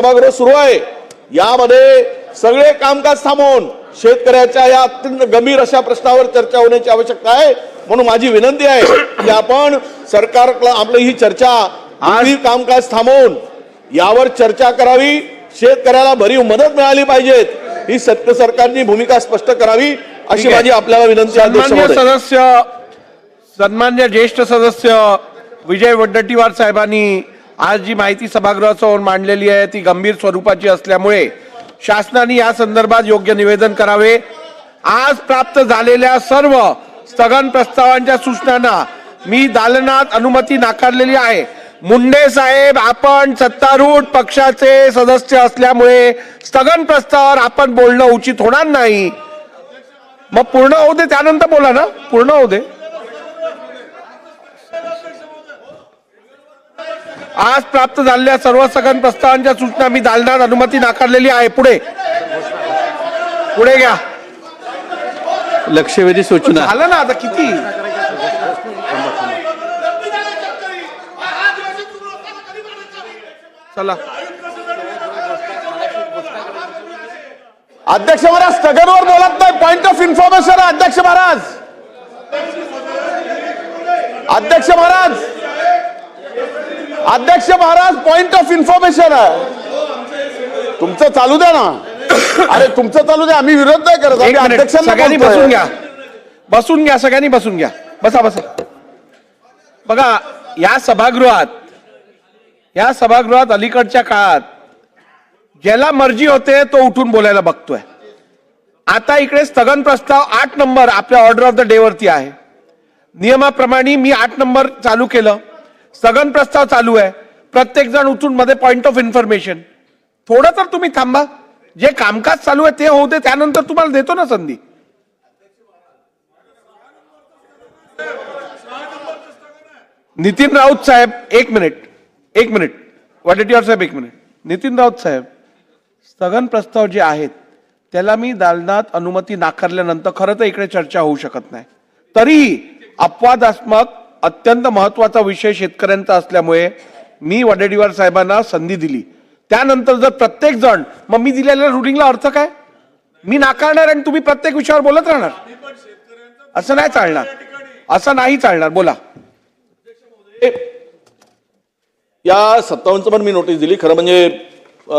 सभागृह सुरू आहे। यामध्ये सगळे कामकाज थांबवून शेतकऱ्याच्या या अत्यंत गंभीर अशा प्रश्नावर चर्चा होण्याची आवश्यकता आहे। म्हणून माझी विनंती आहे की आपण सरकारला आपली ही चर्चा आणि कामकाज थांबवून यावर चर्चा करावी। शेतकऱ्याला भरीव मदत मिळाली पाहिजे, ही सत्य सरकारची भूमिका स्पष्ट करावी अशी माझी आपल्याला विनंती आहे। सन्मान्य ज्येष्ठ सदस्य विजय वडेट्टीवार साहेबांनी आज जी माहिती सभागृहासमोर मांडलेली आहे ती गंभीर स्वरूपाची असल्यामुळे शासनाने या संदर्भात योग्य निवेदन करावे। आज प्राप्त झालेल्या सर्व स्थगन प्रस्तावांच्या सूचनांना मी दालनात अनुमती नाकारलेली आहे। मुंडे साहेब, आपण सत्तारूढ पक्षाचे सदस्य असल्यामुळे स्थगन प्रस्तावावर आपण बोलणं उचित होणार नाही। मग पूर्ण होऊ दे, त्यानंतर बोला ना, पूर्ण होऊ दे। आज प्राप्त झालेल्या सर्व स्थगन प्रस्तावांच्या सूचना मी दालनात अनुमती नाकारलेली आहे। पुढे पुढे घ्या। लक्षवेधी सूचना झालं ना आता किती? चला अध्यक्ष महाराज स्थगनवर बोलत नाही, पॉइंट ऑफ इन्फॉर्मेशन आहे। अध्यक्ष महाराज, अध्यक्ष महाराज, अध्यक्ष महाराज, पॉइंट ऑफ इन्फॉर्मेशन आहे। तुमचं चालू द्या ना। अरे तुमचं चालू द्या, आम्ही विरोध नाही करत। सगळ्यांनी बसून घ्या, बसून घ्या, सगळ्यांनी बसून घ्या, बसा बसा। बघा, या सभागृहात अलीकडच्या काळात ज्याला मर्जी होते तो उठून बोलायला बघतोय। आता इकडे स्थगन प्रस्ताव 8 नंबर आपल्या ऑर्डर ऑफ द डे वरती आहे। नियमाप्रमाणे मी 8 नंबर चालू केलं, स्थगन प्रस्ताव चालू आहे। प्रत्येक जण उठून मध्ये पॉइंट ऑफ इन्फॉर्मेशन। थोडं तर तुम्ही थांबा, जे कामकाज चालू आहे ते होऊ दे, त्यानंतर तुम्हाला देतो ना संधी। नितीन राऊत साहेब एक मिनिट, वडेट्टीवार साहेब एक मिनिट। नितीन राऊत साहेब, स्थगन प्रस्ताव जे आहेत त्याला मी दालनात अनुमती नाकारल्यानंतर खरं तर इकडे चर्चा होऊ शकत नाही। तरीही अपवादात्मक अत्यंत महत्वाचा विषय शेतकऱ्यांचा असल्यामुळे मी वडेट्टीवार साहेबांना संधी दिली। त्यानंतर जर प्रत्येक जण, मग मी दिलेल्या रुलिंगला अर्थ काय? मी नाकारणार आणि तुम्ही प्रत्येक विषयावर बोलत राहणार? असं नाही चालणार, असं नाही चालणार। बोला। या 57 पण मी नोटीस दिली। खरं म्हणजे